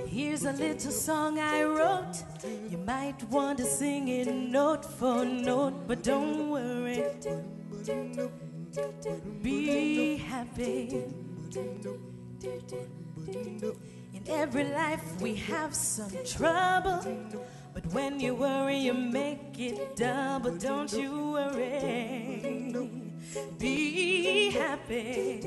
Here's a little song I wrote. You might want to sing it note for note, but don't worry. Be happy. In every life we have some trouble, but when you worry you make it double. Don't you worry. Be happy.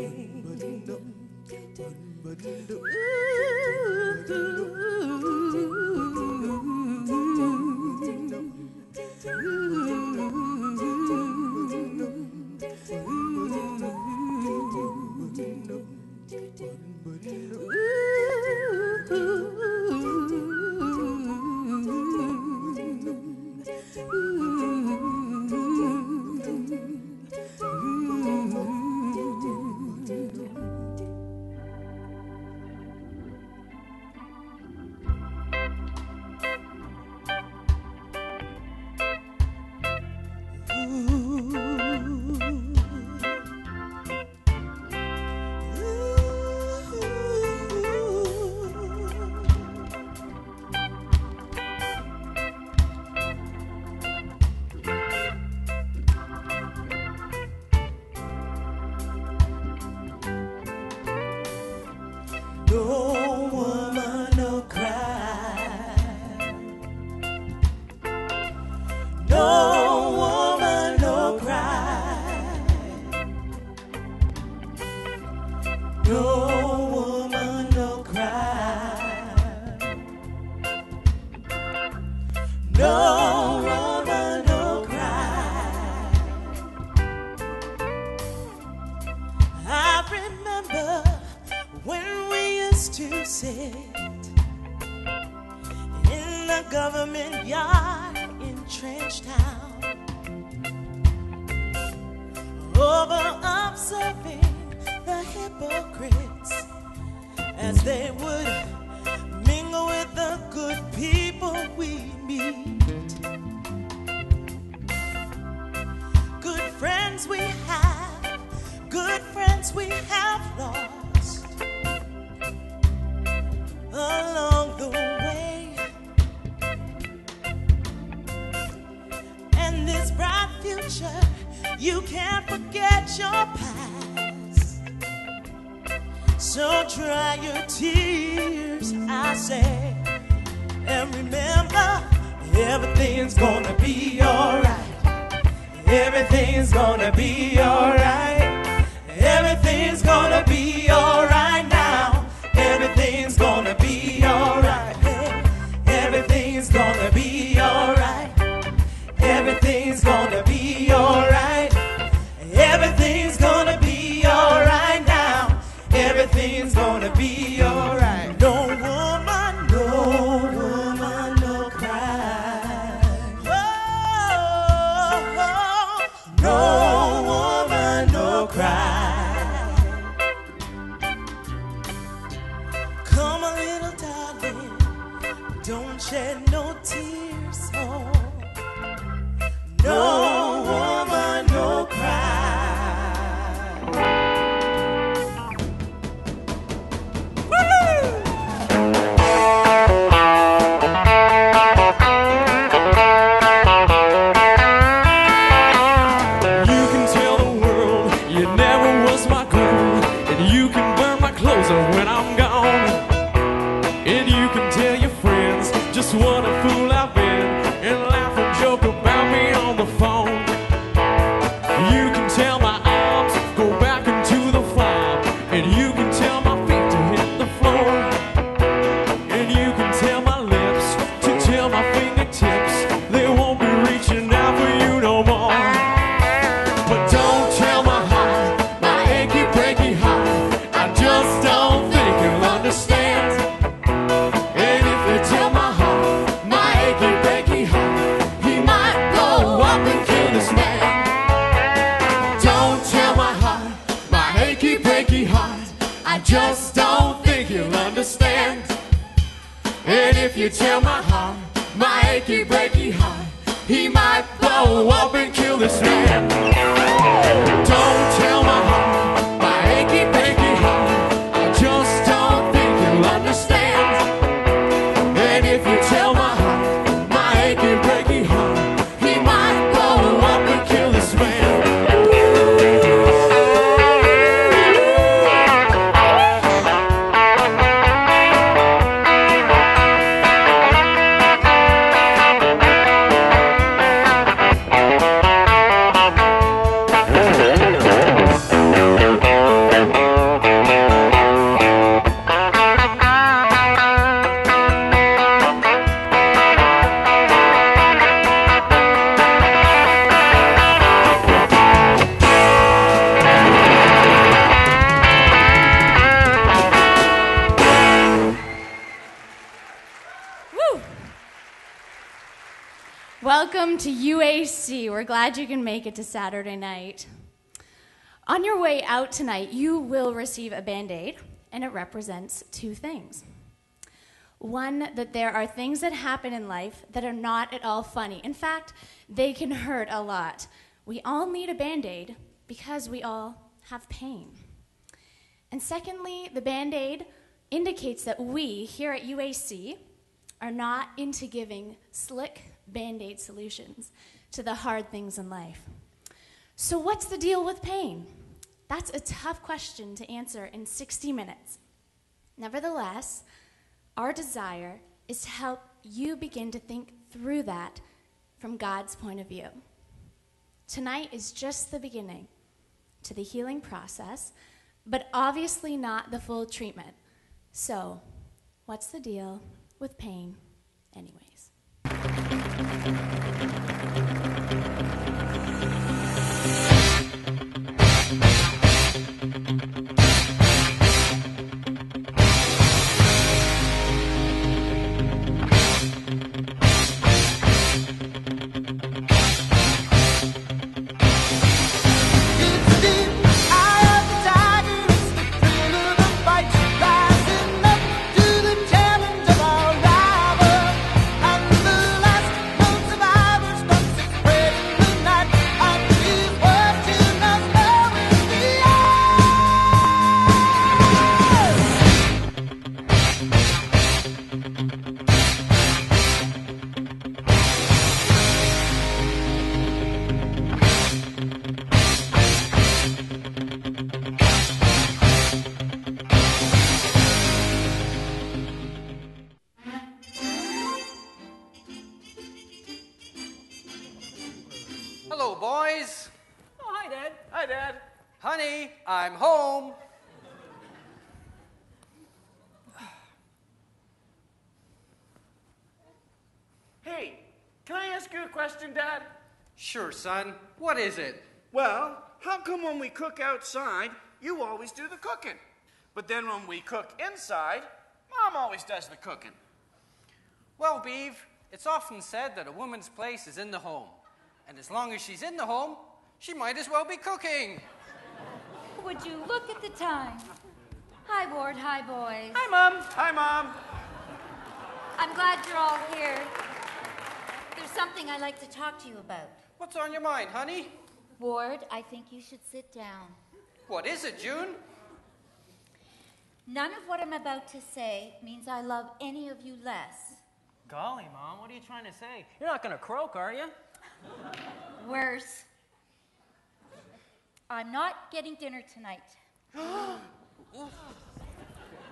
No woman, no cry. No woman, no cry. No woman, no cry. No woman, no cry. I remember when we used to sit in the government yard in Trenchtown, over observing the hypocrites as they would mingle with the good people we meet. Good friends we have, good friends we have lost along the way, and this bright future, you can't forget your past. So dry your tears, I say, and remember, everything's gonna be alright. Everything's gonna be alright. Everything's gonna be alright now. Everything's gonna be alright. Everything's gonna be alright. Everything's gonna be alright. Everything's gonna be alright now. Everything's gonna be alright. No woman, no woman, no cry. Oh, no woman, no cry. Come a little darling, don't shed no tears, oh. No woman, no cry. You can tell the world you never was my girl, and you can burn my clothes when I'm gone, and you can tell your friends just what a fool I've been, and laugh and joke about me on the phone. understand. And if you tell my heart, my achy breaky heart, he might blow up and kill this man. Don't tell my heart, my achy breaky heart, I just don't think you'll understand. And if you tell my heart, my achy breaky heart, he might blow up and kill this man. Welcome to UAC. We're glad you can make it to Saturday night. On your way out tonight, you will receive a Band-Aid, and it represents two things. One, that there are things that happen in life that are not at all funny. In fact, they can hurt a lot. We all need a Band-Aid because we all have pain. And secondly, the Band-Aid indicates that we, here at UAC, are not into giving slick Band-Aid solutions to the hard things in life. So what's the deal with pain? That's a tough question to answer in 60 minutes. Nevertheless, our desire is to help you begin to think through that from God's point of view. Tonight is just the beginning to the healing process, but obviously not the full treatment. So, what's the deal with pain anyways? Hello, boys. Oh, hi, Dad. Hi, Dad. Honey, I'm home. Hey, can I ask you a question, Dad? Sure, son. What is it? Well, how come when we cook outside, you always do the cooking? But then when we cook inside, Mom always does the cooking. Well, Beav, it's often said that a woman's place is in the home. And as long as she's in the home, she might as well be cooking. Would you look at the time? Hi, Ward. Hi, boys. Hi, Mom. Hi, Mom. I'm glad you're all here. There's something I'd like to talk to you about. What's on your mind, honey? Ward, I think you should sit down. What is it, June? None of what I'm about to say means I love any of you less. Golly, Mom, what are you trying to say? You're not going to croak, are you? Worse. I'm not getting dinner tonight.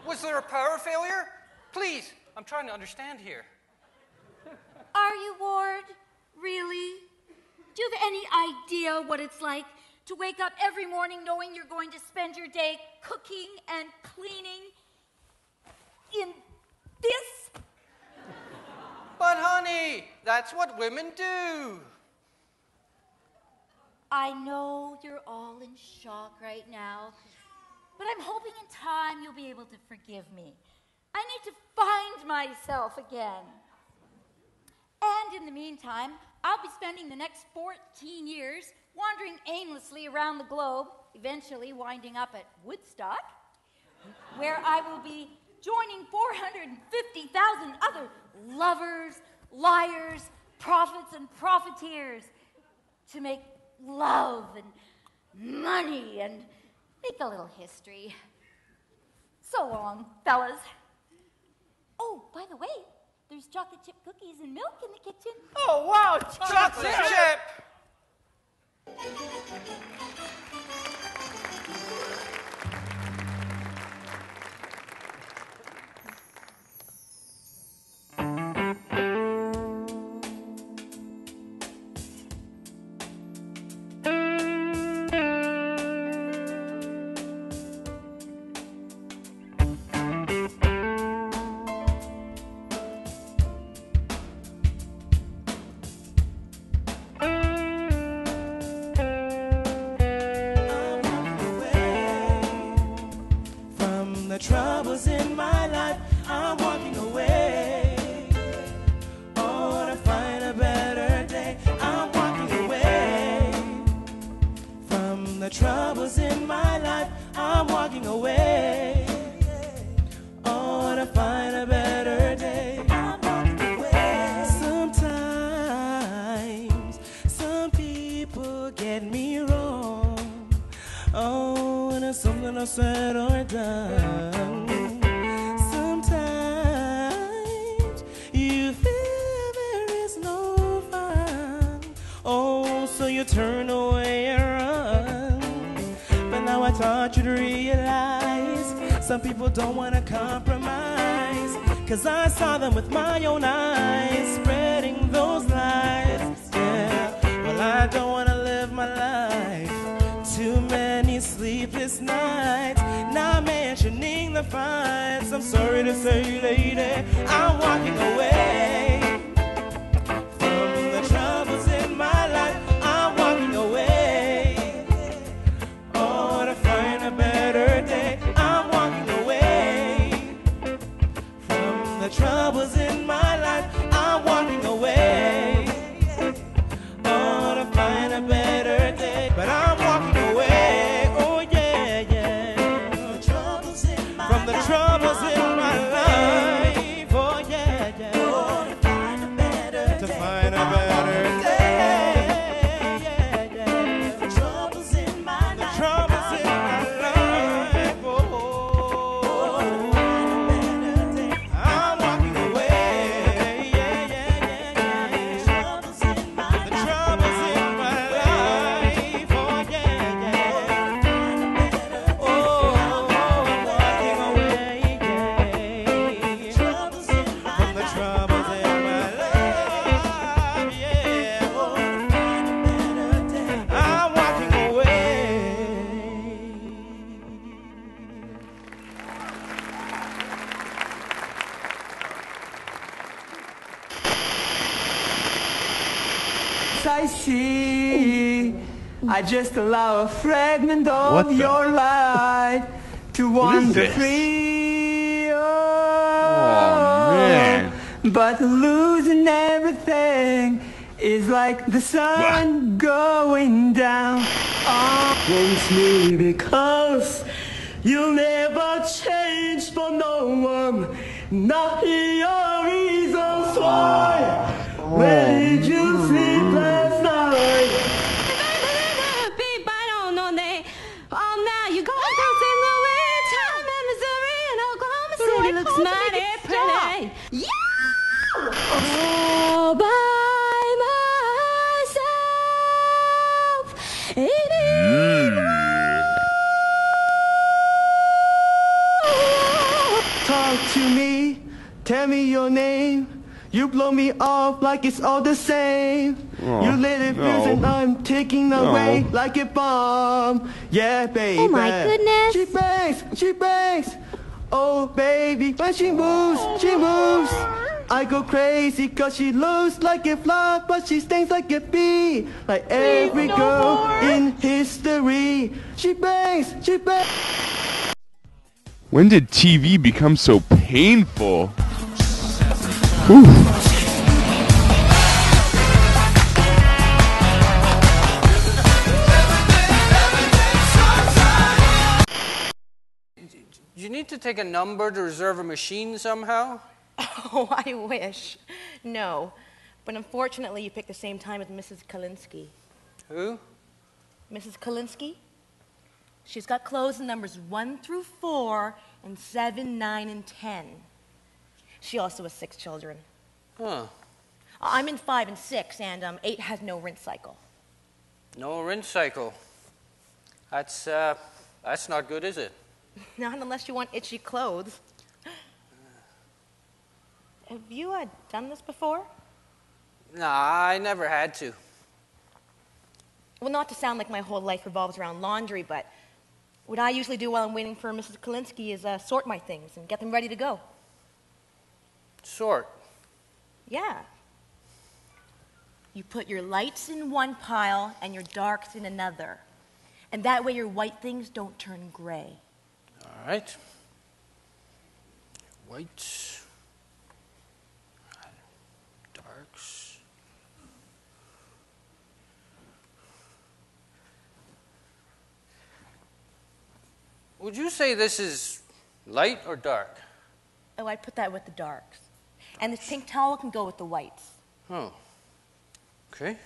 Was there a power failure? Please, I'm trying to understand here. Are you, Ward? Really? Do you have any idea what it's like to wake up every morning knowing you're going to spend your day cooking and cleaning in this? But, honey, that's what women do. I know you're all in shock right now, but I'm hoping in time you'll be able to forgive me. I need to find myself again. And in the meantime, I'll be spending the next 14 years wandering aimlessly around the globe, eventually winding up at Woodstock, where I will be joining 450,000 other lovers, liars, prophets, and profiteers to make love and money and make a little history. So long, fellas. Oh, by the way, there's chocolate chip cookies and milk in the kitchen. Oh, wow, chocolate chip! Troubles in my life, I'm walking away. Oh, to find a better day, I'm walking away. From the troubles in my life, I'm walking away. Oh, to find a better day, I'm walking away. Sometimes, some people get me wrong. Oh, and it's something I said or done. Sometimes you feel there is no fun. Oh, so you turn away and run. But now I taught you to realize some people don't want to compromise. 'Cause I saw them with my own eyes, spreading those lies. Yeah, well, I don't want to live my life. Too many sleepless nights, not mentioning the fights. I'm sorry to say, lady, I'm walking away. From the troubles in my life, I'm walking away. Oh, to find a better day, I'm walking away. From the troubles in my life, I'm walking away. Oh, to find a better day, but I'm walking away. Oh yeah, yeah. From the troubles in my life. Oh yeah, yeah. Oh, to find a better day. To find a better day. Yeah, yeah. The troubles in my life. The troubles in my life. Oh, to find a better day. I'm walking away. Yeah, yeah, yeah, yeah. The troubles in my life. The troubles in my life. Oh yeah, yeah. Oh, I'm walking away. Yeah. Troubles in my life. From the troubles in my life. Yeah. Oh, to find a better day. I'm walking away. I see. I just allow a fragment of your life to wander this? free. Oh, man. But losing everything is like the sun going down. Haunts me because you'll never change for no one. Not your reasons why. Where did you sleep last night? Oh, now you go to St. Louis, time in Missouri, and Oklahoma City looks mighty pretty. Yeah! All by myself. It is. Talk to me, tell me your name. You blow me off like it's all the same. You let it fuse and I'm taking away like a bomb. Yeah, baby. Oh my goodness. She bangs. Oh, baby, when she moves, she moves. I go crazy 'cause she looks like a fly, but she stings like a bee. Like every girl in history. She bangs. When did TV become so painful? Whew. You need to take a number to reserve a machine somehow? Oh, I wish. No. But unfortunately, you picked the same time as Mrs. Kalinsky. Who? Mrs. Kalinsky? She's got clothes in numbers 1 through 4 and 7, 9, and 10. She also has 6 children. Huh. I'm in 5 and 6, and 8 has no rinse cycle. No rinse cycle. That's not good, is it? Not unless you want itchy clothes. Have you done this before? Nah, I never had to. Well, not to sound like my whole life revolves around laundry, but what I usually do while I'm waiting for Mrs. Kalinsky is sort my things and get them ready to go. Sort? Yeah. You put your lights in one pile and your darks in another. And that way your white things don't turn gray. All right. Whites. Darks. Would you say this is light or dark? Oh, I'd put that with the darks. And this pink towel can go with the whites. Oh. Okay.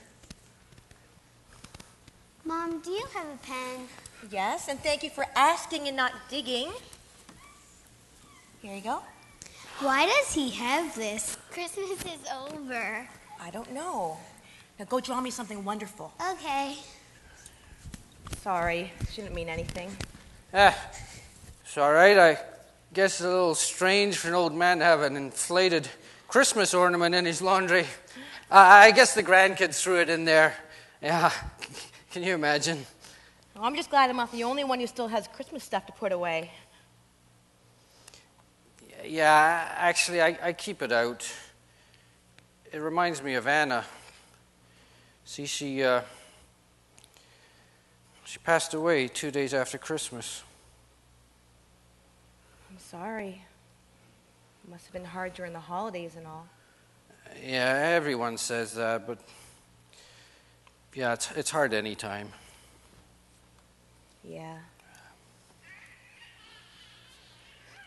Mom, do you have a pen? Yes, and thank you for asking and not digging. Here you go. Why does he have this? Christmas is over. I don't know. Now go draw me something wonderful. Okay. Sorry, shouldn't mean anything. It's all right. I guess it's a little strange for an old man to have an inflated Christmas ornament in his laundry. I guess the grandkids threw it in there. Yeah, can you imagine? Well, I'm just glad I'm not the only one who still has Christmas stuff to put away. Yeah, actually, I keep it out. It reminds me of Anna. See, she passed away 2 days after Christmas. I'm sorry. It must have been hard during the holidays and all. Yeah, everyone says that, but yeah, it's hard any time. Yeah.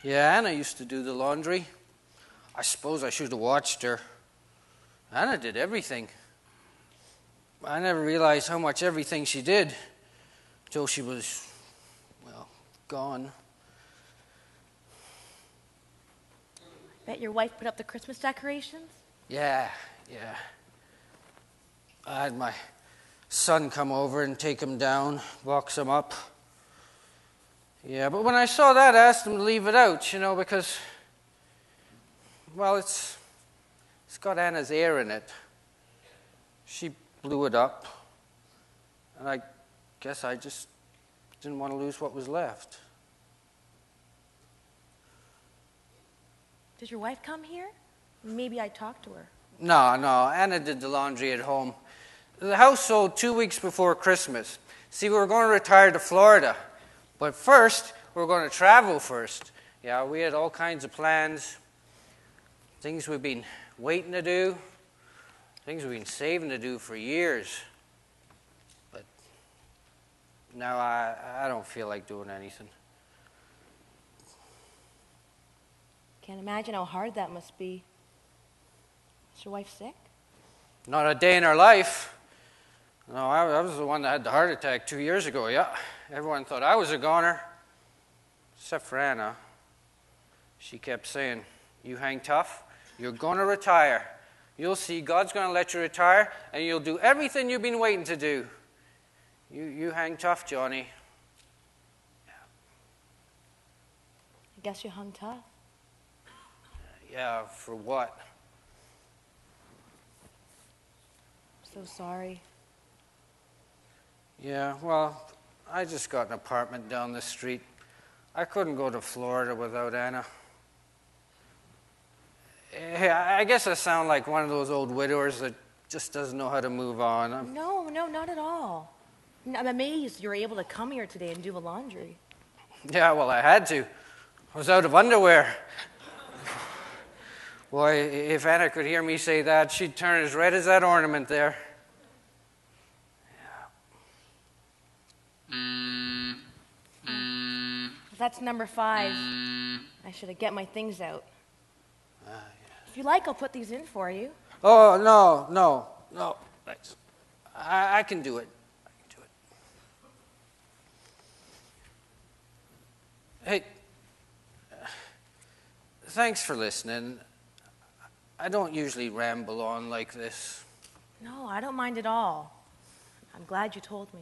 Yeah, Anna used to do the laundry. I suppose I should have watched her. Anna did everything. I never realized how much everything she did until she was, well, gone. Bet your wife put up the Christmas decorations? Yeah. I had my son come over and take them down, box them up. Yeah, but when I saw that, I asked him to leave it out, because, well, it's got Anna's air in it. She blew it up, and I guess I just didn't want to lose what was left. Did your wife come here? Maybe I talked to her. No, Anna did the laundry at home. The house sold 2 weeks before Christmas. See, we were going to retire to Florida. But first, we were going to travel first. Yeah, we had all kinds of plans. Things we've been waiting to do. Things we've been saving to do for years. But now I don't feel like doing anything. Can't imagine how hard that must be. Is your wife sick? Not a day in her life. No, I was the one that had the heart attack 2 years ago, yeah. Everyone thought I was a goner, except for Anna. She kept saying, "You hang tough, you're going to retire. You'll see God's going to let you retire, and you'll do everything you've been waiting to do. You hang tough, Johnny." I guess you hung tough. Yeah, for what? I'm so sorry. Yeah, well, I just got an apartment down the street. I couldn't go to Florida without Anna. I guess I sound like one of those old widowers that just doesn't know how to move on. No, not at all. I'm amazed you're able to come here today and do the laundry. Yeah, well, I had to. I was out of underwear. Boy, if Anna could hear me say that, she'd turn as red as that ornament there. that's number 5. I should have get my things out. If you like, I'll put these in for you. Oh, no. Thanks. I can do it. Hey, thanks for listening. I don't usually ramble on like this. No, I don't mind at all. I'm glad you told me.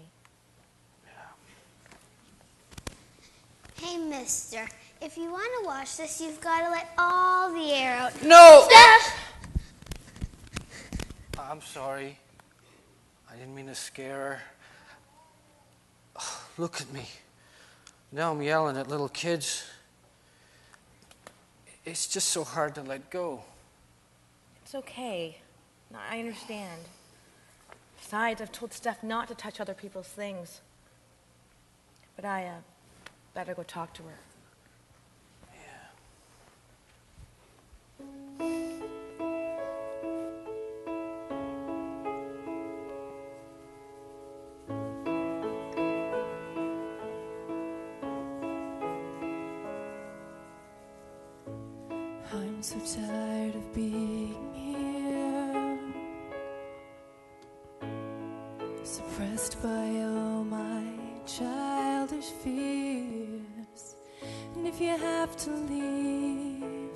Hey, mister, if you want to watch this, you've got to let all the air out. No! Steph! I'm sorry. I didn't mean to scare her. Oh, look at me. Now I'm yelling at little kids. It's just so hard to let go. It's okay. No, I understand. Besides, I've told Steph not to touch other people's things. But I better go talk to her. I'm so tired of being here, suppressed by all my childish fears. And if you have to leave,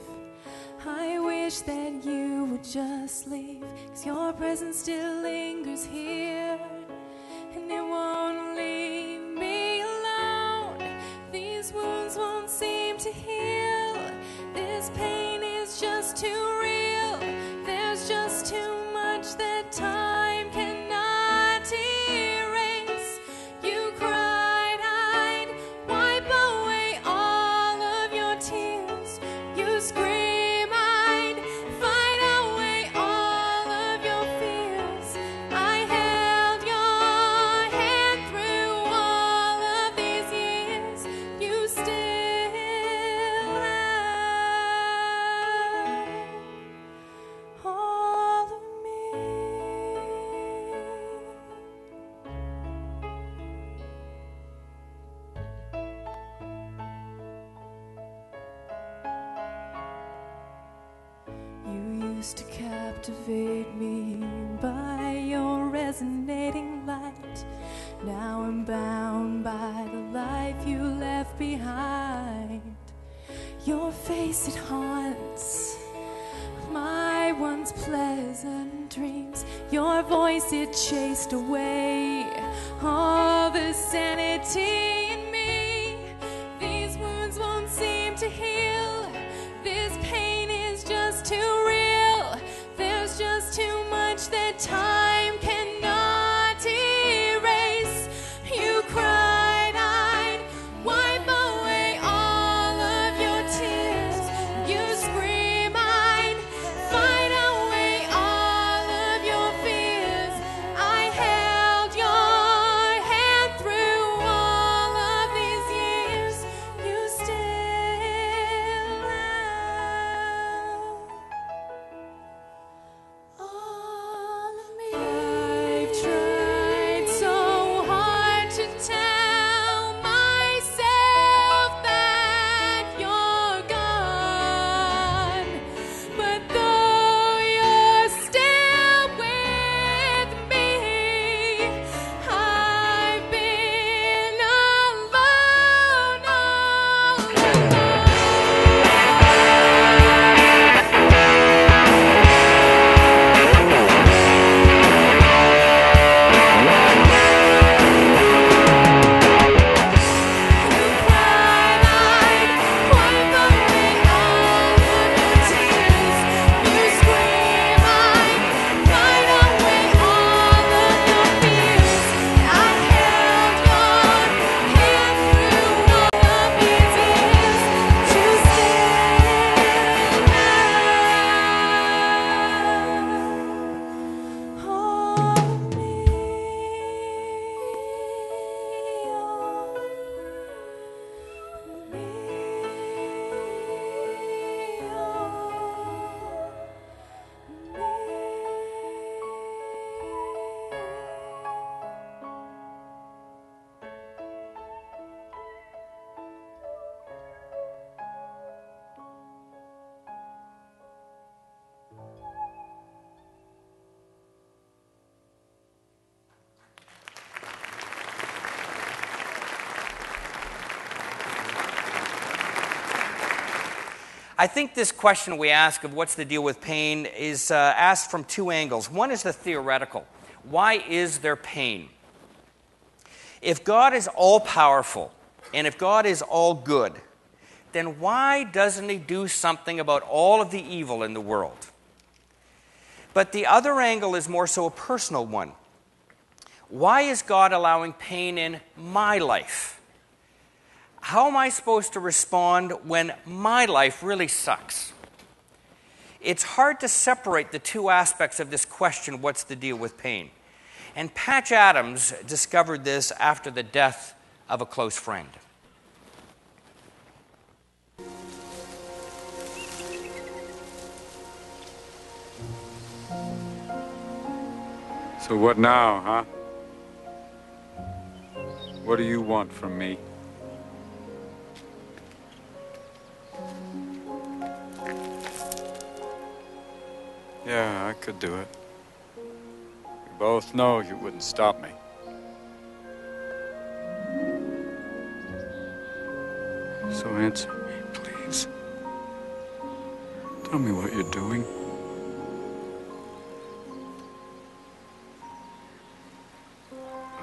I wish that you would just leave, 'cause your presence still lingers here, and it won't leave me alone. These wounds won't seem to heal. This pain is just too real. There's just too much that time cannot erase. You cried, I'd wipe away all of your tears. You scream, I'd fight away all of your fears. I held your hand through all of these years. You still have all of me. You used to captivate me by your resonating light. Now I'm bound by the life you left behind. Your face, it haunts my once pleasant dreams. Your voice, it chased away all the sanity in me. These wounds won't seem to heal. This pain is just too real. There's just too much that time cannot erase. You cried, I'd wipe away all of your tears. You scream, I'd fight away all of your fears. I held your hand through all of these years. You still have I think this question we ask of what's the deal with pain is asked from two angles. One is the theoretical. Why is there pain? If God is all-powerful, and if God is all good, then why doesn't he do something about all of the evil in the world? But the other angle is more so a personal one. Why is God allowing pain in my life? How am I supposed to respond when my life really sucks? It's hard to separate the two aspects of this question, what's the deal with pain? And Patch Adams discovered this after the death of a close friend. So what now, huh? What do you want from me? Yeah, I could do it. We both know you wouldn't stop me. So answer me, please. Tell me what you're doing.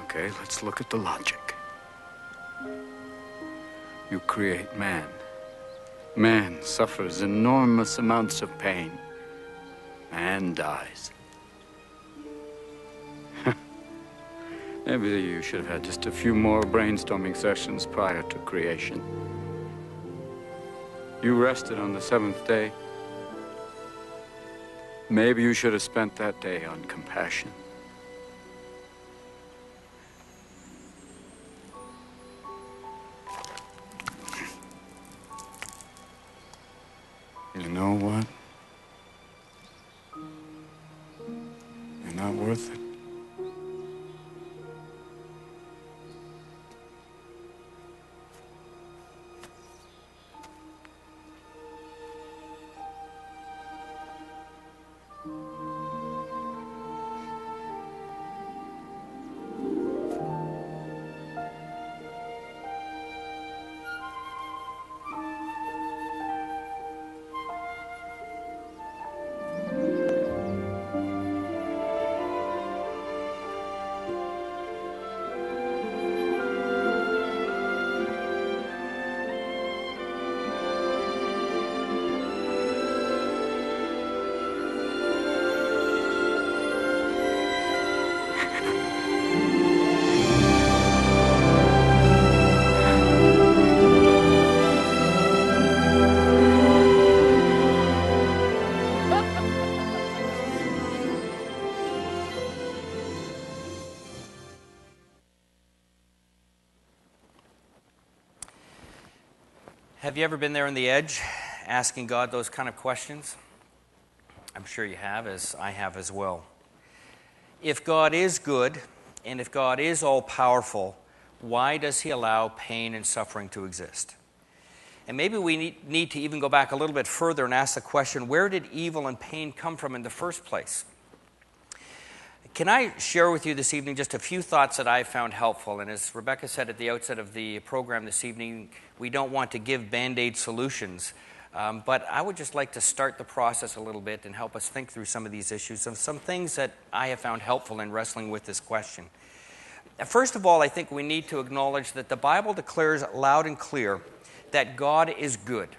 Okay, let's look at the logic. You create man. Man suffers enormous amounts of pain. Man dies. Maybe you should have had just a few more brainstorming sessions prior to creation. You rested on the seventh day. Maybe you should have spent that day on compassion. You know what? You're not worth it. Have you ever been there on the edge, asking God those kind of questions? I'm sure you have, as I have as well. If God is good, and if God is all-powerful, why does he allow pain and suffering to exist? And maybe we need to even go back a little bit further and ask the question, where did evil and pain come from in the first place? Can I share with you this evening just a few thoughts that I found helpful? And as Rebecca said at the outset of the program this evening, we don't want to give Band-Aid solutions. But I would just like to start the process a little bit and help us think through some of these issues and some things that I have found helpful in wrestling with this question. First of all, I think we need to acknowledge that the Bible declares loud and clear that God is good,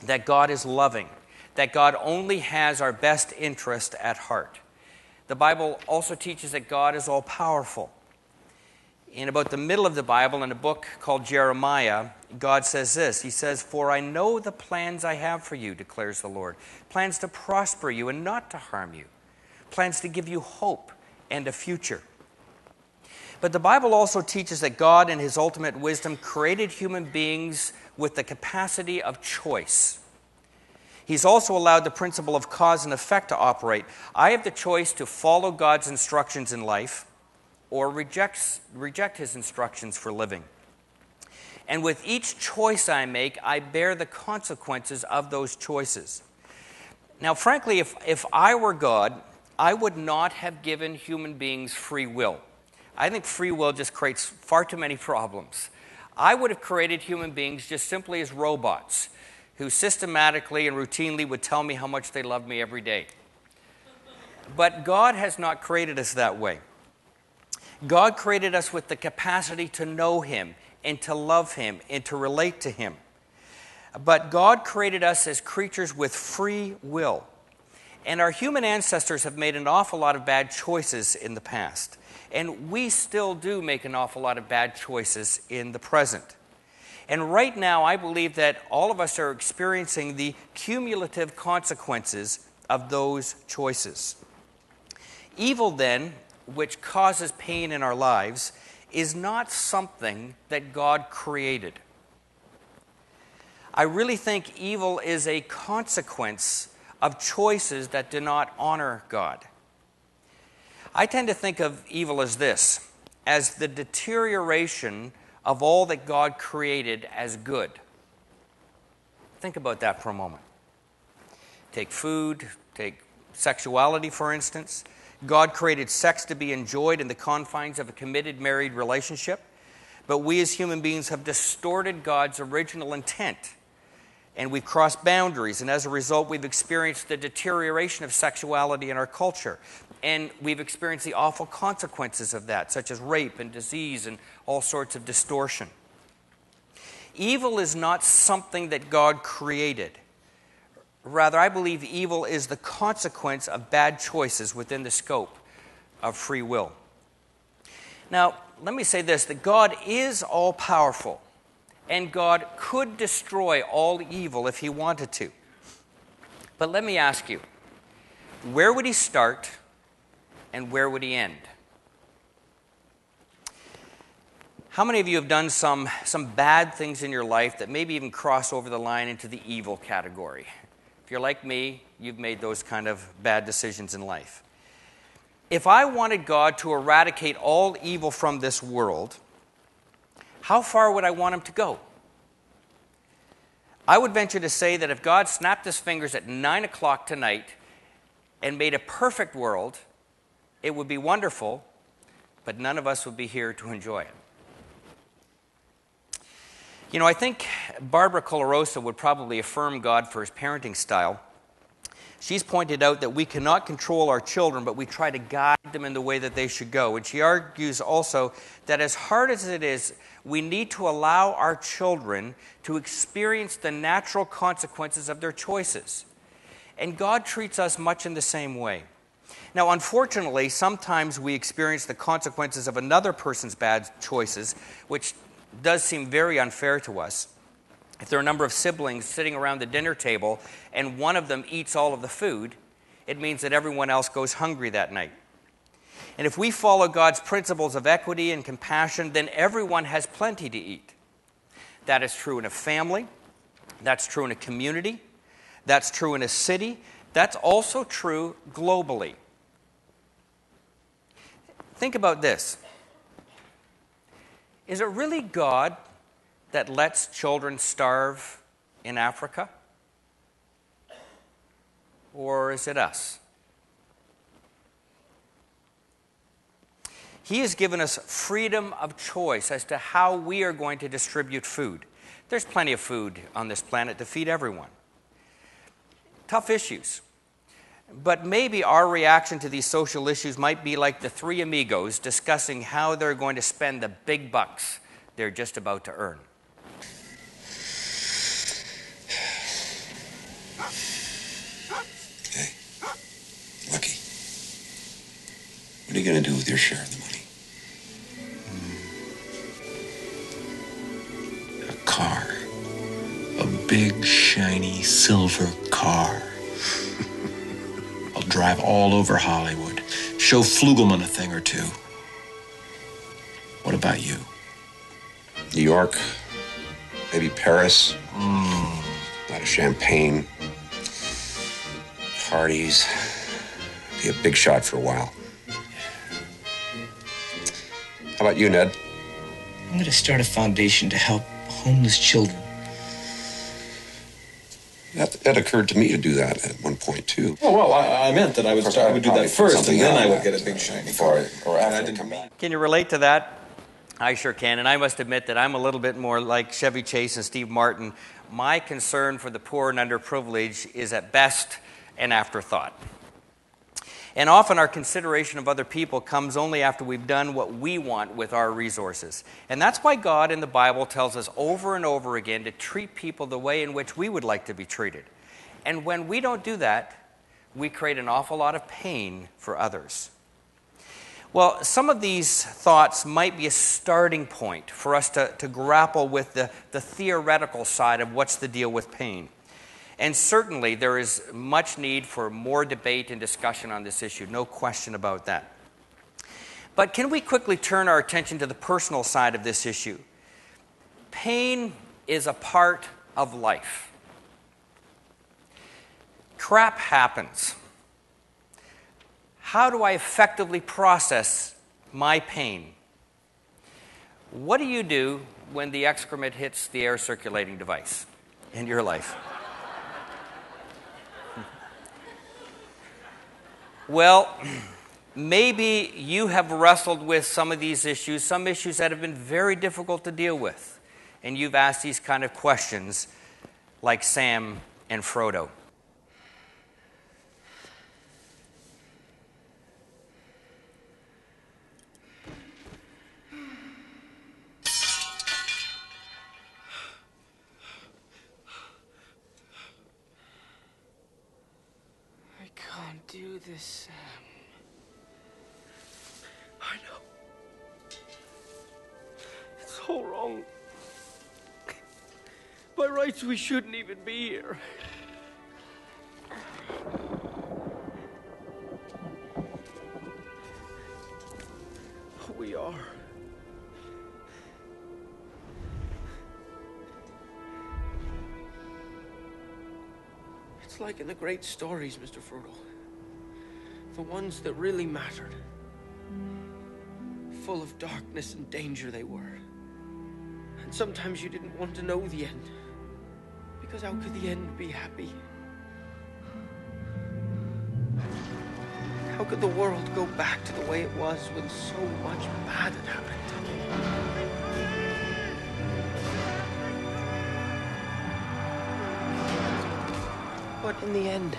that God is loving, that God only has our best interest at heart. The Bible also teaches that God is all-powerful. In about the middle of the Bible, in a book called Jeremiah, God says this. He says, "For I know the plans I have for you, declares the Lord, plans to prosper you and not to harm you, plans to give you hope and a future." But the Bible also teaches that God, in his ultimate wisdom, created human beings with the capacity of choice. He's also allowed the principle of cause and effect to operate. I have the choice to follow God's instructions in life or reject his instructions for living. And with each choice I make, I bear the consequences of those choices. Now, frankly, if I were God, I would not have given human beings free will. I think free will just creates far too many problems. I would have created human beings just simply as robots, who systematically and routinely would tell me how much they love me every day. But God has not created us that way. God created us with the capacity to know Him and to love Him and to relate to Him. But God created us as creatures with free will. And our human ancestors have made an awful lot of bad choices in the past. And we still do make an awful lot of bad choices in the present. And right now, I believe that all of us are experiencing the cumulative consequences of those choices. Evil, then, which causes pain in our lives, is not something that God created. I really think evil is a consequence of choices that do not honor God. I tend to think of evil as this, as the deterioration of all that God created as good. Think about that for a moment. Take food, take sexuality, for instance. God created sex to be enjoyed in the confines of a committed married relationship, but we as human beings have distorted God's original intent, and we've crossed boundaries, and as a result, we've experienced the deterioration of sexuality in our culture, and we've experienced the awful consequences of that, such as rape and disease and all sorts of distortion. Evil is not something that God created. Rather, I believe evil is the consequence of bad choices within the scope of free will. Now, let me say this, that God is all-powerful, and God could destroy all evil if He wanted to. But let me ask you, where would He start and where would He end? How many of you have done some bad things in your life that maybe even cross over the line into the evil category? If you're like me, you've made those kind of bad decisions in life. If I wanted God to eradicate all evil from this world, how far would I want Him to go? I would venture to say that if God snapped His fingers at 9 o'clock tonight and made a perfect world, it would be wonderful, but none of us would be here to enjoy it. You know, I think Barbara Colarosa would probably affirm God for His parenting style. She's pointed out that we cannot control our children, but we try to guide them in the way that they should go. And she argues also that as hard as it is, we need to allow our children to experience the natural consequences of their choices. And God treats us much in the same way. Now, unfortunately, sometimes we experience the consequences of another person's bad choices, which does seem very unfair to us. If there are a number of siblings sitting around the dinner table and one of them eats all of the food, it means that everyone else goes hungry that night. And if we follow God's principles of equity and compassion, then everyone has plenty to eat. That is true in a family. That's true in a community. That's true in a city. That's also true globally. Think about this. Is it really God that lets children starve in Africa? Or is it us? He has given us freedom of choice as to how we are going to distribute food. There's plenty of food on this planet to feed everyone. Tough issues. But maybe our reaction to these social issues might be like the three amigos discussing how they're going to spend the big bucks they're just about to earn. Hey, Lucky, what are you going to do with your share of the money? A car. A big, shiny, silver car. I'll drive all over Hollywood. Show Flugelman a thing or two. What about you? New York, maybe Paris. A lot of champagne. Parties. Be a big shot for a while. How about you, Ned? I'm going to start a foundation to help homeless children. That occurred to me to do that at one point, too. Oh, well, I meant that I would do that first, and then I would get a big shiny car. Can you relate to that? I sure can, and I must admit that I'm a little bit more like Chevy Chase and Steve Martin. My concern for the poor and underprivileged is at best an afterthought. And often our consideration of other people comes only after we've done what we want with our resources. And that's why God in the Bible tells us over and over again to treat people the way in which we would like to be treated. And when we don't do that, we create an awful lot of pain for others. Well, some of these thoughts might be a starting point for us to grapple with the theoretical side of what's the deal with pain. And certainly there is much need for more debate and discussion on this issue, no question about that. But can we quickly turn our attention to the personal side of this issue? Pain is a part of life. Crap happens. How do I effectively process my pain? What do you do when the excrement hits the air circulating device in your life? Well, maybe you have wrestled with some of these issues, some issues that have been very difficult to deal with, and you've asked these kind of questions like Sam and Frodo. Do this, Sam. I know. It's all wrong. By rights, we shouldn't even be here. We are. It's like in the great stories, Mr. Frodo. The ones that really mattered. Full of darkness and danger they were. And sometimes you didn't want to know the end. Because how could the end be happy? How could the world go back to the way it was when so much bad had happened? But in the end,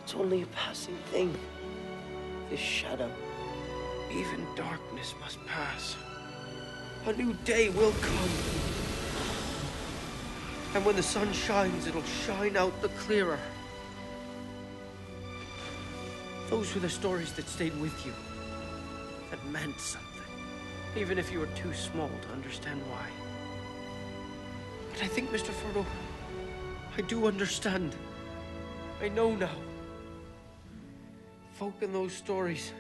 it's only a passing thing. This shadow. Even darkness must pass. A new day will come. And when the sun shines, it'll shine out the clearer. Those were the stories that stayed with you. That meant something. Even if you were too small to understand why. But I think, Mr. Frodo, I do understand. I know now. Folk in those stories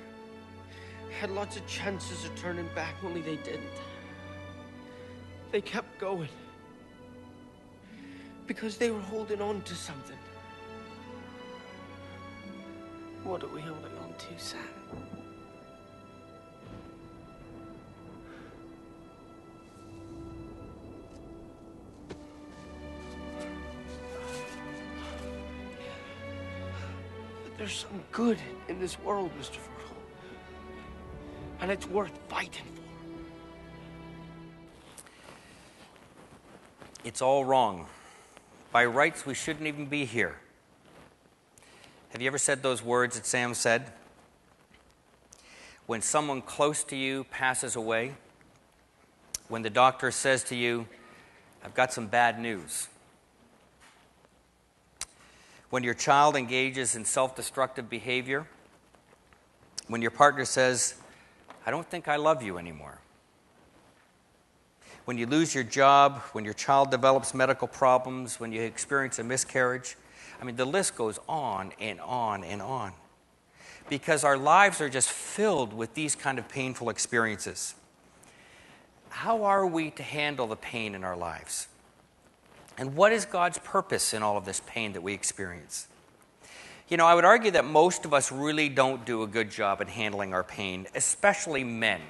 had lots of chances of turning back, only they didn't. They kept going. Because they were holding on to something. What are we holding on to, Sam? There's some good in this world, Mr. Frodo. And it's worth fighting for. It's all wrong. By rights, we shouldn't even be here. Have you ever said those words that Sam said? When someone close to you passes away, when the doctor says to you, I've got some bad news. When your child engages in self-destructive behavior, when your partner says, I don't think I love you anymore. When you lose your job, when your child develops medical problems, when you experience a miscarriage. I mean, the list goes on and on and on. Because our lives are just filled with these kind of painful experiences. How are we to handle the pain in our lives? And what is God's purpose in all of this pain that we experience? You know, I would argue that most of us really don't do a good job in handling our pain, especially men.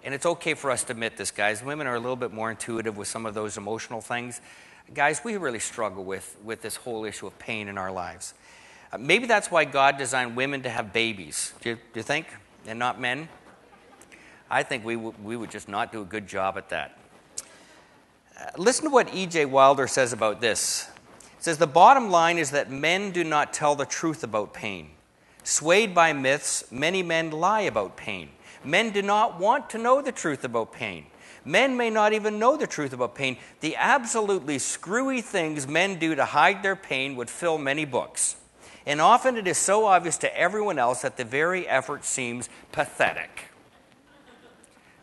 And it's okay for us to admit this, guys. Women are a little bit more intuitive with some of those emotional things. Guys, we really struggle with this whole issue of pain in our lives. Maybe that's why God designed women to have babies. Do you think? And not men? I think we would just not do a good job at that. Listen to what E.J. Wilder says about this. It says, the bottom line is that men do not tell the truth about pain. Swayed by myths, many men lie about pain. Men do not want to know the truth about pain. Men may not even know the truth about pain. The absolutely screwy things men do to hide their pain would fill many books. And often it is so obvious to everyone else that the very effort seems pathetic.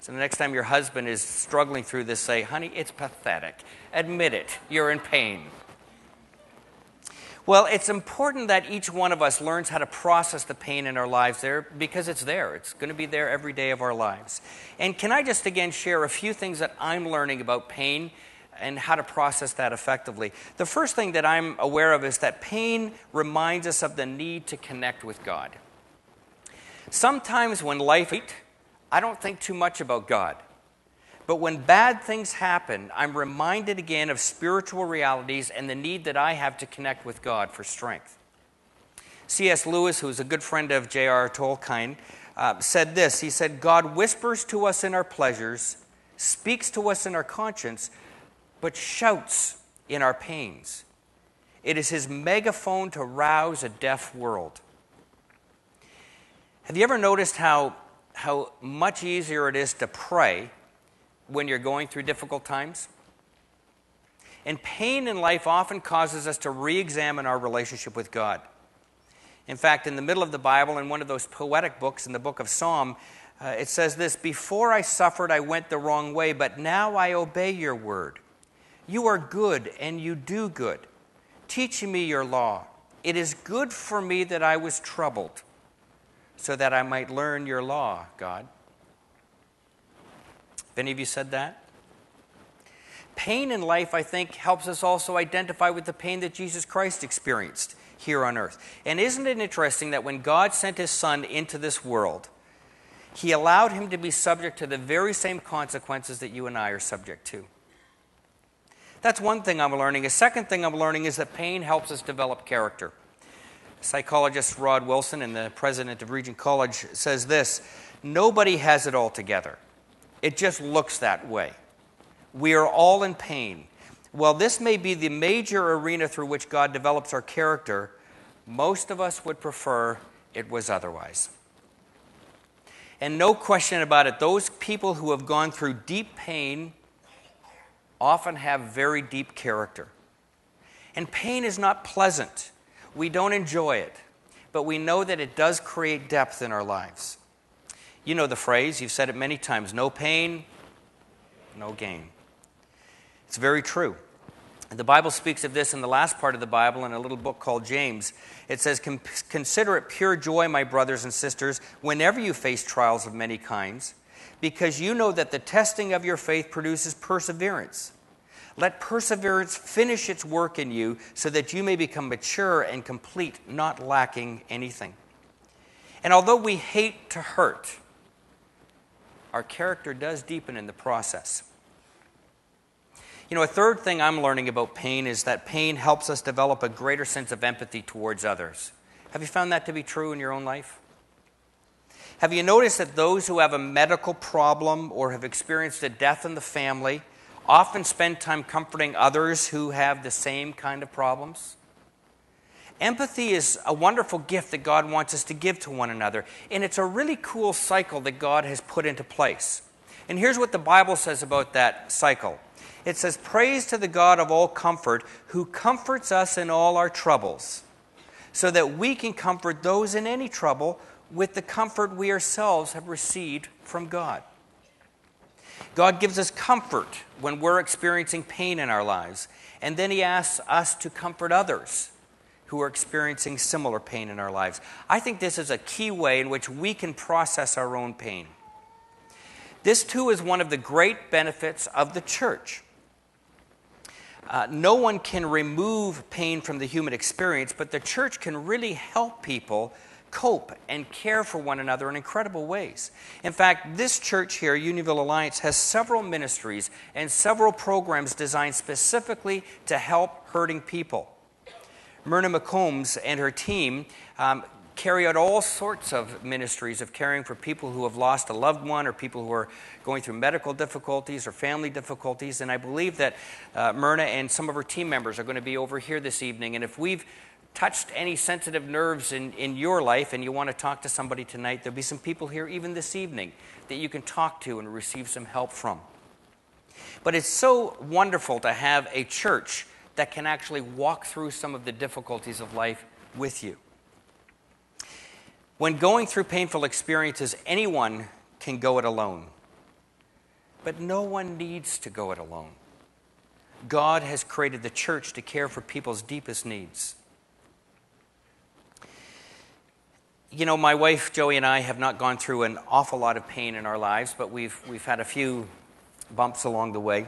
So the next time your husband is struggling through this, say, honey, it's pathetic. Admit it. You're in pain. Well, it's important that each one of us learns how to process the pain in our lives there, because it's there. It's going to be there every day of our lives. And can I just again share a few things that I'm learning about pain and how to process that effectively? The first thing that I'm aware of is that pain reminds us of the need to connect with God. Sometimes when life, I don't think too much about God. But when bad things happen, I'm reminded again of spiritual realities and the need that I have to connect with God for strength. C.S. Lewis, who's a good friend of J.R. Tolkien, said this. He said, God whispers to us in our pleasures, speaks to us in our conscience, but shouts in our pains. It is his megaphone to rouse a deaf world. Have you ever noticed how much easier it is to pray when you're going through difficult times? And pain in life often causes us to re-examine our relationship with God. In fact, in the middle of the Bible, in one of those poetic books, in the book of Psalm, it says this, before I suffered, I went the wrong way, but now I obey your word. You are good and you do good, teaching me your law. It is good for me that I was troubled, so that I might learn your law, God. Have any of you said that? Pain in life, I think, helps us also identify with the pain that Jesus Christ experienced here on earth. And isn't it interesting that when God sent his Son into this world, he allowed him to be subject to the very same consequences that you and I are subject to? That's one thing I'm learning. A second thing I'm learning is that pain helps us develop character. Psychologist Rod Wilson, and the president of Regent College, says this, nobody has it all together. It just looks that way. We are all in pain. While this may be the major arena through which God develops our character, most of us would prefer it was otherwise. And no question about it, those people who have gone through deep pain often have very deep character. And pain is not pleasant. We don't enjoy it, but we know that it does create depth in our lives. You know the phrase, you've said it many times, no pain, no gain. It's very true. The Bible speaks of this in the last part of the Bible in a little book called James. It says, consider it pure joy, my brothers and sisters, whenever you face trials of many kinds, because you know that the testing of your faith produces perseverance. Let perseverance finish its work in you so that you may become mature and complete, not lacking anything. And although we hate to hurt, our character does deepen in the process. You know, a third thing I'm learning about pain is that pain helps us develop a greater sense of empathy towards others. Have you found that to be true in your own life? Have you noticed that those who have a medical problem or have experienced a death in the family often spend time comforting others who have the same kind of problems? Empathy is a wonderful gift that God wants us to give to one another, and it's a really cool cycle that God has put into place. And here's what the Bible says about that cycle. It says, praise to the God of all comfort, who comforts us in all our troubles, so that we can comfort those in any trouble with the comfort we ourselves have received from God. God gives us comfort when we're experiencing pain in our lives, and then he asks us to comfort others who are experiencing similar pain in our lives. I think this is a key way in which we can process our own pain. This, too, is one of the great benefits of the church. No one can remove pain from the human experience, but the church can really help people cope and care for one another in incredible ways. In fact, this church here, Unionville Alliance, has several ministries and several programs designed specifically to help hurting people. Myrna McCombs and her team carry out all sorts of ministries of caring for people who have lost a loved one or people who are going through medical difficulties or family difficulties. And I believe that Myrna and some of her team members are going to be over here this evening. And if we've touched any sensitive nerves in your life and you want to talk to somebody tonight, there'll be some people here even this evening that you can talk to and receive some help from. But it's so wonderful to have a church that can actually walk through some of the difficulties of life with you. When going through painful experiences, anyone can go it alone. But no one needs to go it alone. God has created the church to care for people's deepest needs. You know, my wife Joey and I have not gone through an awful lot of pain in our lives, but we've had a few bumps along the way.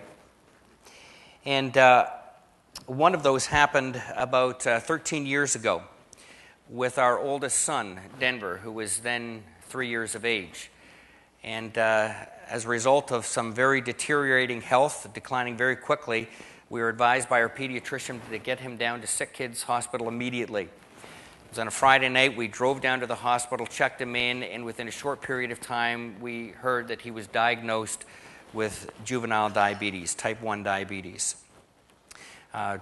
And one of those happened about 13 years ago with our oldest son, Denver, who was then 3 years of age. And as a result of some very deteriorating health, declining very quickly, we were advised by our pediatrician to get him down to Sick Kids Hospital immediately. It was on a Friday night. We drove down to the hospital, checked him in, and within a short period of time, we heard that he was diagnosed with juvenile diabetes, type 1 diabetes.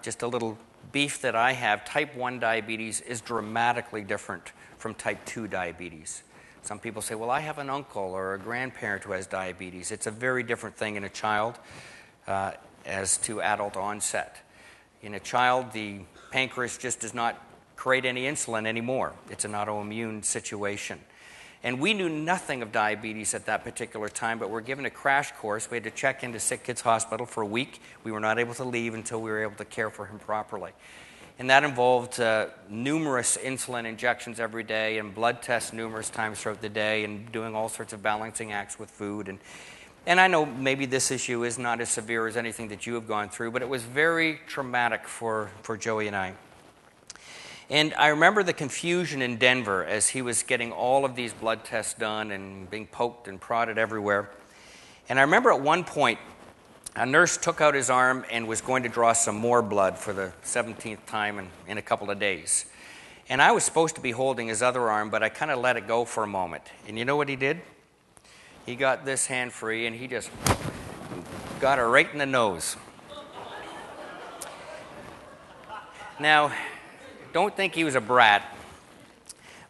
Just a little beef that I have, type 1 diabetes is dramatically different from type 2 diabetes. Some people say, well, I have an uncle or a grandparent who has diabetes. It's a very different thing in a child as to adult onset. In a child, the pancreas just does not create any insulin anymore. It's an autoimmune situation. And we knew nothing of diabetes at that particular time, but we're given a crash course. We had to check into Sick Kids Hospital for a week. We were not able to leave until we were able to care for him properly. And that involved numerous insulin injections every day and blood tests numerous times throughout the day and doing all sorts of balancing acts with food. And I know maybe this issue is not as severe as anything that you have gone through, but it was very traumatic for Joey and I. And I remember the confusion in Denver as he was getting all of these blood tests done and being poked and prodded everywhere. And I remember at one point, a nurse took out his arm and was going to draw some more blood for the 17th time in a couple of days. And I was supposed to be holding his other arm, but I kind of let it go for a moment. And you know what he did? He got this hand free and he just got her right in the nose. Now, don't think he was a brat,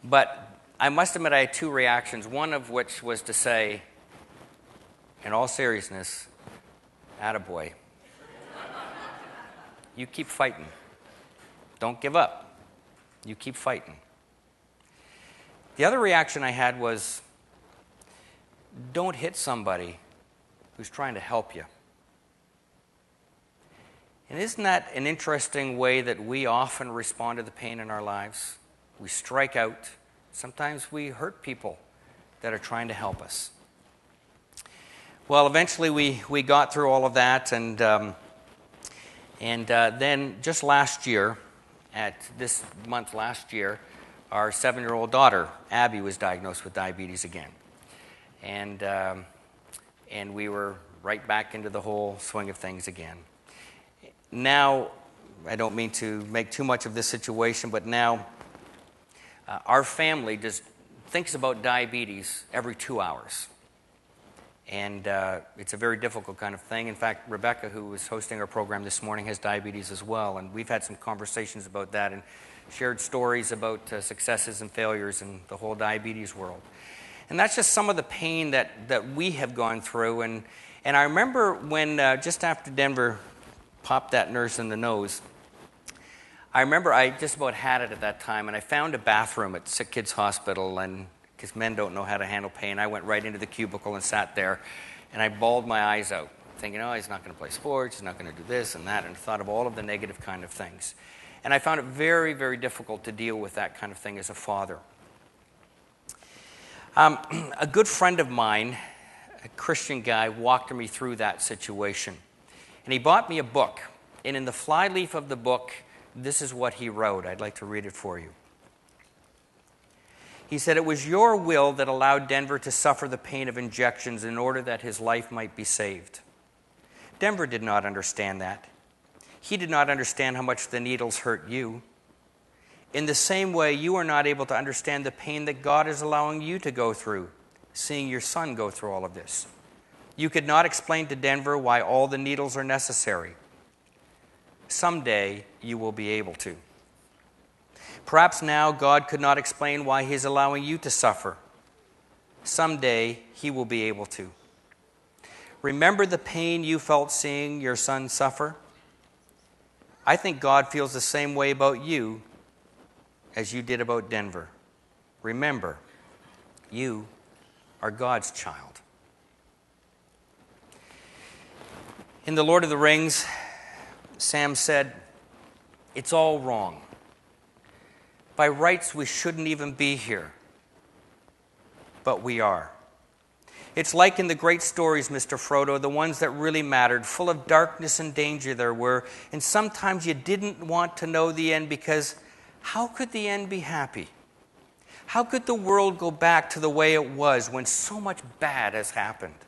but I must admit I had two reactions, one of which was to say, in all seriousness, attaboy. You keep fighting. Don't give up. You keep fighting. The other reaction I had was, don't hit somebody who's trying to help you. And isn't that an interesting way that we often respond to the pain in our lives? We strike out. Sometimes we hurt people that are trying to help us. Well, eventually we got through all of that, and then just last year, at this month last year, our 7-year-old daughter, Abby, was diagnosed with diabetes again. And we were right back into the whole swing of things again. Now, I don't mean to make too much of this situation, but now our family just thinks about diabetes every 2 hours. And it's a very difficult kind of thing. In fact, Rebecca, who was hosting our program this morning, has diabetes as well. And we've had some conversations about that and shared stories about successes and failures in the whole diabetes world. And that's just some of the pain that we have gone through. And I remember when just after Denver popped that nurse in the nose, I remember I just about had it at that time, and I found a bathroom at Sick Kids Hospital, and because men don't know how to handle pain, I went right into the cubicle and sat there, and I bawled my eyes out, thinking, oh, he's not going to play sports, he's not going to do this and that, and thought of all of the negative kind of things. And I found it very, very difficult to deal with that kind of thing as a father. A good friend of mine, a Christian guy, walked me through that situation. And he bought me a book, and in the flyleaf of the book, this is what he wrote. I'd like to read it for you. He said, "It was your will that allowed Denver to suffer the pain of injections in order that his life might be saved. Denver did not understand that. He did not understand how much the needles hurt you. In the same way, you are not able to understand the pain that God is allowing you to go through, seeing your son go through all of this. You could not explain to Denver why all the needles are necessary. Someday, you will be able to. Perhaps now God could not explain why He is allowing you to suffer. Someday, He will be able to. Remember the pain you felt seeing your son suffer? I think God feels the same way about you as you did about Denver. Remember, you are God's child. In The Lord of the Rings, Sam said, "It's all wrong. By rights, we shouldn't even be here. But we are." It's like in the great stories, Mr. Frodo, the ones that really mattered, full of darkness and danger there were, and sometimes you didn't want to know the end because how could the end be happy? How could the world go back to the way it was when so much bad has happened?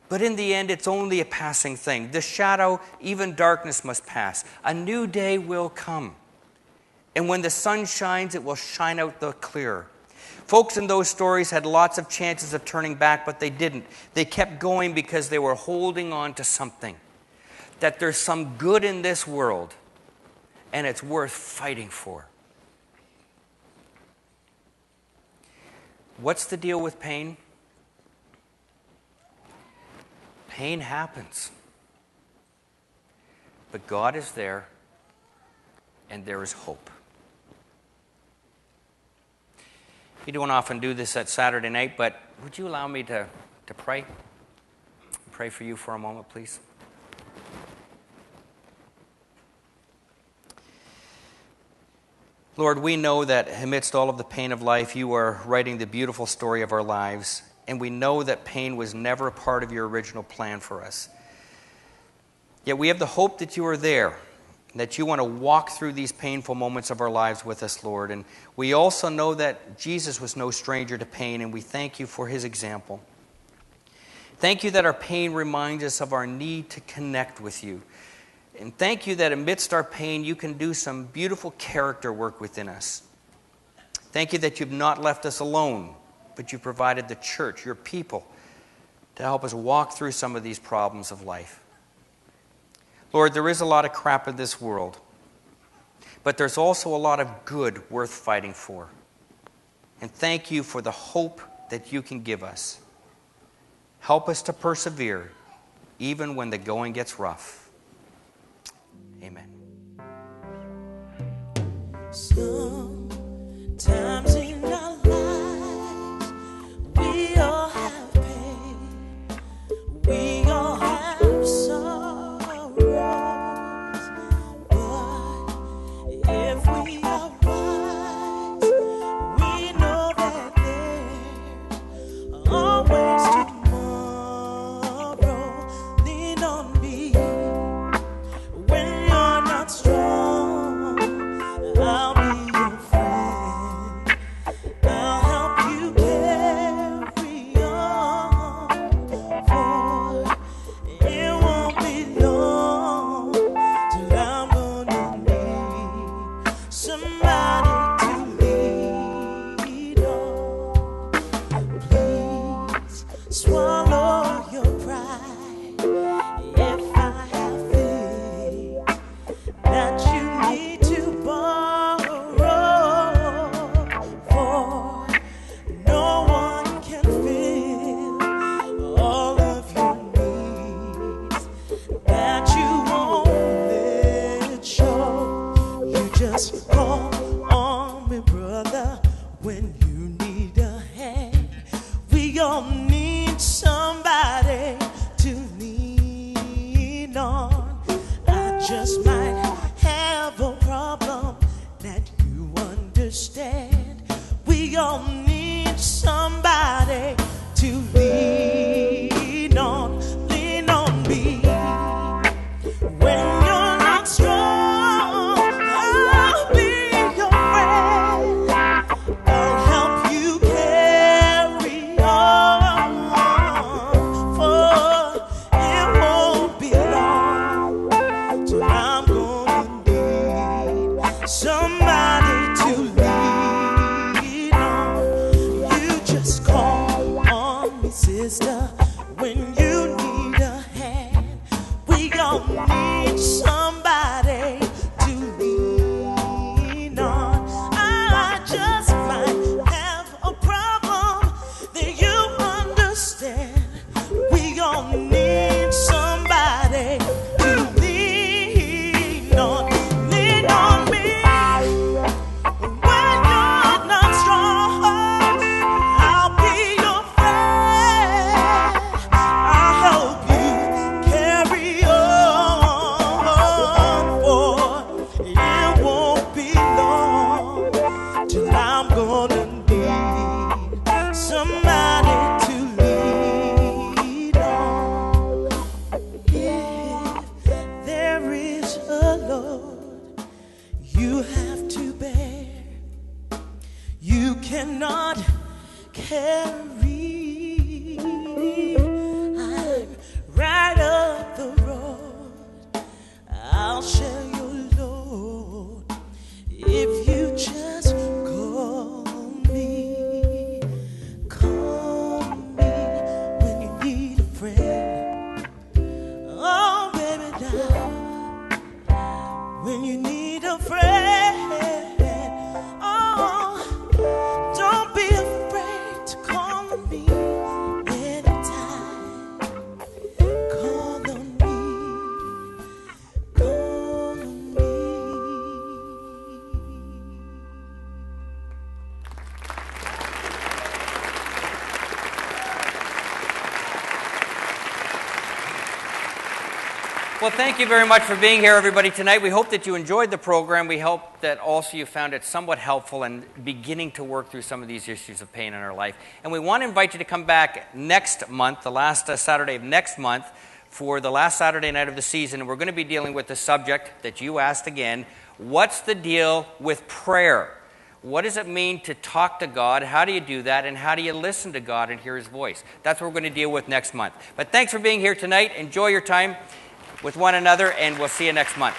But in the end, it's only a passing thing. The shadow, even darkness, must pass. A new day will come. And when the sun shines, it will shine out the clearer. Folks in those stories had lots of chances of turning back, but they didn't. They kept going because they were holding on to something. That there's some good in this world, and it's worth fighting for. What's the deal with pain? Pain happens. But God is there, and there is hope. We don't often do this at Saturday night, but would you allow me to pray? Pray for you for a moment, please. Lord, we know that amidst all of the pain of life, you are writing the beautiful story of our lives, and we know that pain was never a part of your original plan for us. Yet we have the hope that you are there, that you want to walk through these painful moments of our lives with us, Lord. And we also know that Jesus was no stranger to pain, and we thank you for his example. Thank you that our pain reminds us of our need to connect with you. And thank you that amidst our pain, you can do some beautiful character work within us. Thank you that you've not left us alone, but you provided the church, your people, to help us walk through some of these problems of life. Lord, there is a lot of crap in this world, but there's also a lot of good worth fighting for. And thank you for the hope that you can give us. Help us to persevere, even when the going gets rough. Amen. Sometimes in our lives, we all have pain. We all have sorrows. But if we are wise, we know that there's always tomorrow. Lean on me. When you're not strong, I'll be your friend. I'll help you carry on. For it won't be long till I'm gonna need somebody to lean on. Please swallow your pride if I have things that you need to borrow, for no one can fill all of your needs that you won't let show. You just call on me, brother, when you need a hand. We all need somebody to lean on. I just might have a problem that you understand. We all need somebody to lean on. Lean on me. When you're not strong, I'll be your friend. I'll help you carry on. For it won't be long till I'm gonna need somebody cannot carry. I'm right up the road. I'll share your load if you just call me. Call me when you need a friend. Oh, baby, now when you need a friend. Oh, don't be afraid to call on me anytime. Call on me. Call on me. Well, thank you very much for being here, everybody, tonight. We hope that you enjoyed the program. We hope that also you found it somewhat helpful in beginning to work through some of these issues of pain in our life. And we want to invite you to come back next month, the last Saturday of next month, for the last Saturday night of the season. We're going to be dealing with the subject that you asked again. What's the deal with prayer? What does it mean to talk to God? How do you do that? And how do you listen to God and hear His voice? That's what we're going to deal with next month. But thanks for being here tonight. Enjoy your time with one another, and we'll see you next month.